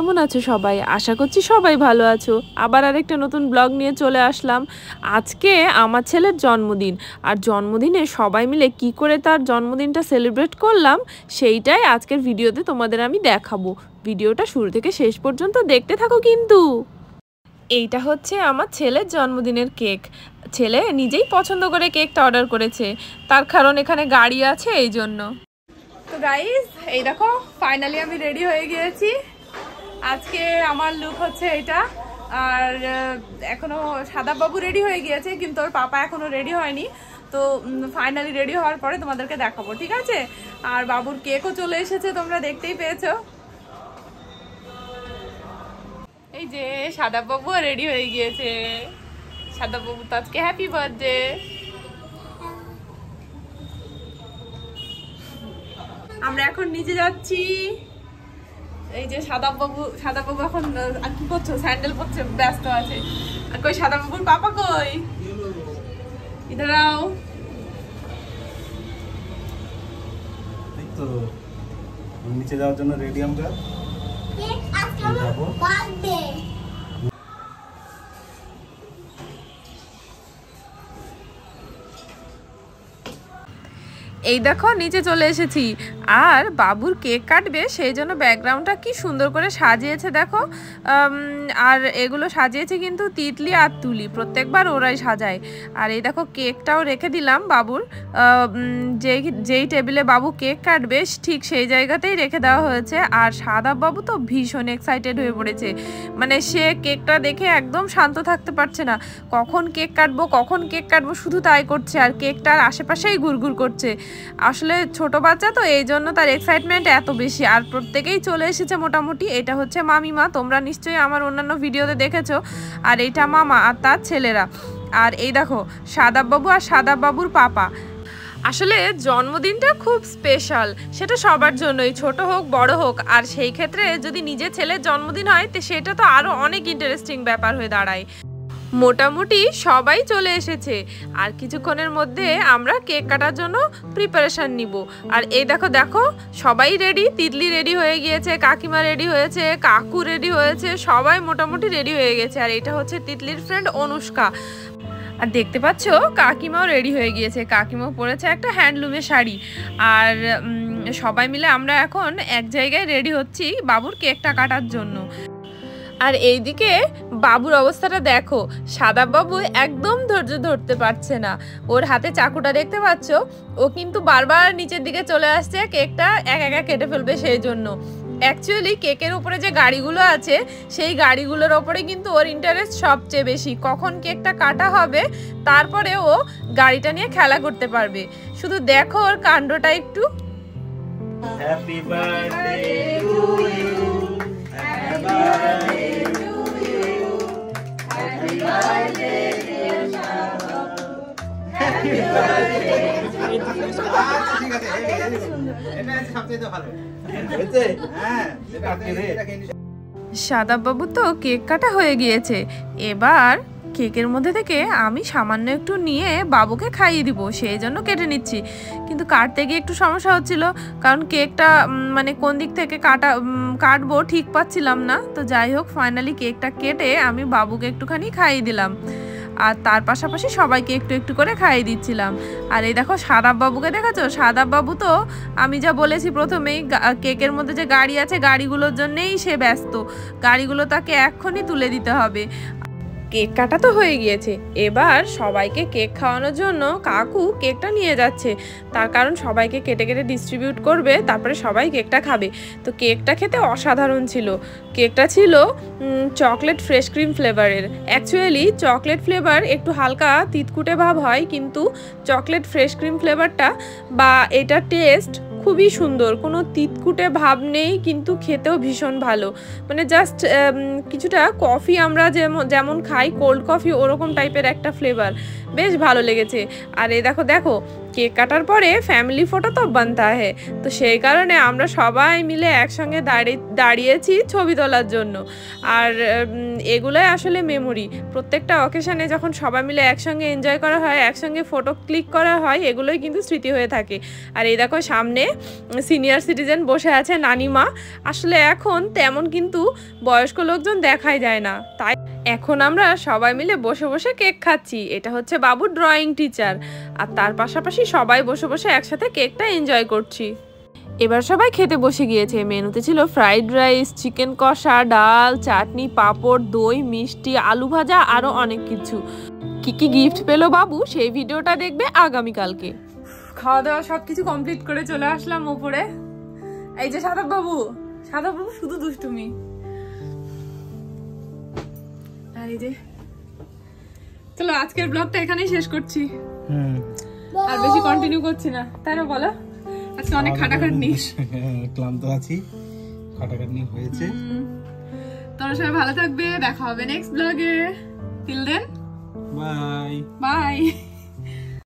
কেমন আছো সবাই? আশা করছি সবাই ভালো আছো। আবার আরেকটা নতুন ব্লগ নিয়ে চলে আসলাম। আজকে আমার ছেলের জন্মদিন, আর জন্মদিনে সবাই মিলে কি করে তার জন্মদিনটা সেলিব্রেট করলাম সেইটাই আজকের ভিডিওতে তোমাদের আমি দেখাবো। ভিডিওটা শুরু থেকে শেষ পর্যন্ত দেখতে থাকো কিন্তু। এইটা হচ্ছে আমার ছেলের জন্মদিনের কেক। ছেলে নিজেই পছন্দ করে কেকটা অর্ডার করেছে, তার কারণ এখানে গাড়ি আছে এই জন্য। তো গাইস, এই দেখো ফাইনালি আমি রেডি হয়ে গিয়েছি। আজকে আমার লুক হচ্ছে এটা। আর এখনো সাদাবাবু রেডি হয়ে গিয়েছে, কিন্তু ওর পাপা এখনো রেডি হয়নি। তো ফাইনালি রেডি হওয়ার পরে তোমাদেরকে দেখাবো, ঠিক আছে? আর বাবুর কেকও চলে এসেছে, তোমরা দেখতেই পেয়েছো। এই যে সাদাবাবু রেডি হয়ে গিয়েছে। সাদাবাবু তো আজকে হ্যাপি বার্থডে। আমরা এখন নিচে যাচ্ছি। এই যে সাদাবাবু এখন কি করছো? স্যান্ডেল পরছে, ব্যস্ত আছে। আর কই সাদাবাবুর পাপা কই? ইধার আও। এই তো নিচে যাওয়ার জন্য রেডি আমরা। আজকে আমার বার্থডে। এই দেখো নিচে চলে এসেছি, আর বাবুর কেক কাটবে সেই জন্য ব্যাকগ্রাউন্ডটা কি সুন্দর করে সাজিয়েছে দেখো। আর এগুলো সাজিয়েছে কিন্তু তিতলি আর তুলি, প্রত্যেকবার ওরাই সাজায়। আর এই দেখো কেকটাও রেখে দিলাম বাবুর, যেই টেবিলে বাবু কেক কাটবে ঠিক সেই জায়গাতেই রেখে দেওয়া হয়েছে। আর সাদাবাবু তো ভীষণ এক্সাইটেড হয়ে পড়েছে, মানে সে কেকটা দেখে একদম শান্ত থাকতে পারছে না। কখন কেক কাটবো শুধু তাই করছে, আর কেকটার আশেপাশেই ঘুরঘুর করছে। আসলে ছোট বাচ্চা তো, এই জন্য তার এক্সাইটমেন্ট এত বেশি। আর প্রত্যেকেই চলে এসেছে মোটামুটি। এটা হচ্ছে মামিমা, তোমরা নিশ্চয়ই আমার অন্যান্য ভিডিওতে দেখেছো। আর এটা মামা আর তার ছেলেরা। আর এই দেখো সাদাবাবু আর সাদাবাবুর পাপা। আসলে জন্মদিনটা খুব স্পেশাল, সেটা সবার জন্যই, ছোট হোক বড় হোক। আর সেই ক্ষেত্রে যদি নিজের ছেলের জন্মদিন হয় তো সেটা তো আরও অনেক ইন্টারেস্টিং ব্যাপার হয়ে দাঁড়ায়। মোটামুটি সবাই চলে এসেছে, আর কিছুক্ষণের মধ্যে আমরা কেক কাটার জন্য প্রিপারেশান নিব। আর এই দেখো সবাই রেডি। তিতলি রেডি হয়ে গিয়েছে, কাকিমা রেডি হয়েছে, কাকু রেডি হয়েছে, সবাই মোটামুটি রেডি হয়ে গেছে। আর এটা হচ্ছে তিতলির ফ্রেন্ড অনুষ্কা। আর দেখতে পাচ্ছ কাকিমাও রেডি হয়ে গিয়েছে, কাকিমাও পরেছে একটা হ্যান্ডলুমের শাড়ি। আর সবাই মিলে আমরা এখন এক জায়গায় রেডি হচ্ছি বাবুর কেকটা কাটার জন্য। আর এইদিকে বাবুর অবস্থাটা দেখো, সাদাবাবু একদম ধৈর্য ধরতে পারছে না। ওর হাতে চাকুটা দেখতে পাচ্ছ, ও কিন্তু বারবার নিচের দিকে চলে আসছে কেকটা এক একা কেটে ফেলবে সেই জন্য। অ্যাকচুয়ালি কেকের উপরে যে গাড়িগুলো আছে সেই গাড়িগুলোর ওপরে কিন্তু ওর ইন্টারেস্ট সবচেয়ে বেশি। কখন কেকটা কাটা হবে তারপরে ও গাড়িটা নিয়ে খেলা করতে পারবে। শুধু দেখো ওর কাণ্ডটা একটু। Happy birthday to you, happy birthday to you, happy birthday dear Sadababu, happy birthday. ঠিক আছে, এটা সবচেয়ে ভালো হয়েছে। হ্যাঁ, সাদাবাবু তো কেক কাটা হয়ে গিয়েছে। এবার কেকের মধ্যে থেকে আমি সামান্য একটু নিয়ে বাবুকে খাইয়ে দিব, সেই জন্য কেটে নিচ্ছি। কিন্তু কাটতে গিয়ে একটু সমস্যা হচ্ছিল, কারণ কেকটা মানে কোন দিক থেকে কাটবো ঠিক পাচ্ছিলাম না। তো যাই হোক, ফাইনালি কেকটা কেটে আমি বাবুকে একটুখানি খাইয়ে দিলাম, আর তার পাশাপাশি সবাইকে একটু একটু করে খাইয়ে দিচ্ছিলাম। আর এই দেখো সাদাবাবুকে দেখাচ্ছ, সাদাবাবু তো আমি যা বলেছি প্রথমেই, কেকের মধ্যে যে গাড়ি আছে গাড়িগুলোর জন্যেই সে ব্যস্ত। গাড়িগুলো তাকে এক্ষুনি তুলে দিতে হবে। কেক কাটা তো হয়ে গিয়েছে, এবার সবাইকে কেক খাওয়ানোর জন্য কাকু কেকটা নিয়ে যাচ্ছে। তার কারণ সবাইকে কেটে কেটে ডিস্ট্রিবিউট করবে, তারপরে সবাই কেকটা খাবে। তো কেকটা খেতে অসাধারণ ছিল। কেকটা ছিল চকলেট ফ্রেশ ক্রিম ফ্লেভারের। অ্যাকচুয়ালি চকলেট ফ্লেভার একটু হালকা তিতকুটে ভাব হয়, কিন্তু চকলেট ফ্রেশ ক্রিম ফ্লেভারটা বা এটা টেস্ট খুবই সুন্দর, কোনো তিতকুটে ভাব নেই, কিন্তু খেতেও ভীষণ ভালো। মানে জাস্ট কিছুটা কফি আমরা যেমন খাই কোল্ড কফি, ওরকম টাইপের একটা ফ্লেভার, বেশ ভালো লেগেছে। আর এই দেখো দেখো কেক কাটার পরে ফ্যামিলি ফটো তো বানতা है, তো সেই কারণে আমরা সবাই মিলে একসঙ্গে দাঁড়িয়েছি ছবি তোলার জন্য। আর এগুলোই আসলে মেমোরি, প্রত্যেকটা অকেশনে যখন সবাই মিলে একসঙ্গে এনজয় করা হয়, একসঙ্গে ফটো ক্লিক করা হয়, এগুলোই কিন্তু স্মৃতি হয়ে থাকে। আর এই দেখো সামনে সিনিয়র সিটিজেন বসে আছে নানিমা। আসলে এখন তেমন কিন্তু বয়স্ক লোকজন দেখাই যায় না, তাই এখন আমরা সবাই মিলে বসে বসে কেক খাচ্ছি। এটা হচ্ছে বাবুর ড্রয়িং টিচার, আর তার পাশাপাশি সবাই বসে বসে একসাথে কেকটা এনজয় করছি। এবার সবাই খেতে বসে গিয়েছে। মেনুতে ছিল ফ্রাইড রাইস, চিকেন কষা, ডাল, চাটনি, পাঁপড়, দই, মিষ্টি, আলু ভাজা, আরও অনেক কিছু। কি কি গিফট পেলো বাবু সেই ভিডিওটা দেখবে আগামীকালকে। খাওয়া দাওয়া সবকিছু কমপ্লিট করে চলে আসলাম উপরে। এই যে সাদব বাবু শুধু দুষ্টুমি। আর এই যে চলো আজকের ব্লগটা এখানেই শেষ করছি, আর বেশি কন্টিনিউ করছি না, তাই না বলো? আজকে অনেক খাটাখাটনি, ক্লান্ত আছি, খাটাখাটনি হয়েছে। তোমরা সবাই ভালো থাকবে, দেখা হবে নেক্সট ব্লগে। Till then bye by.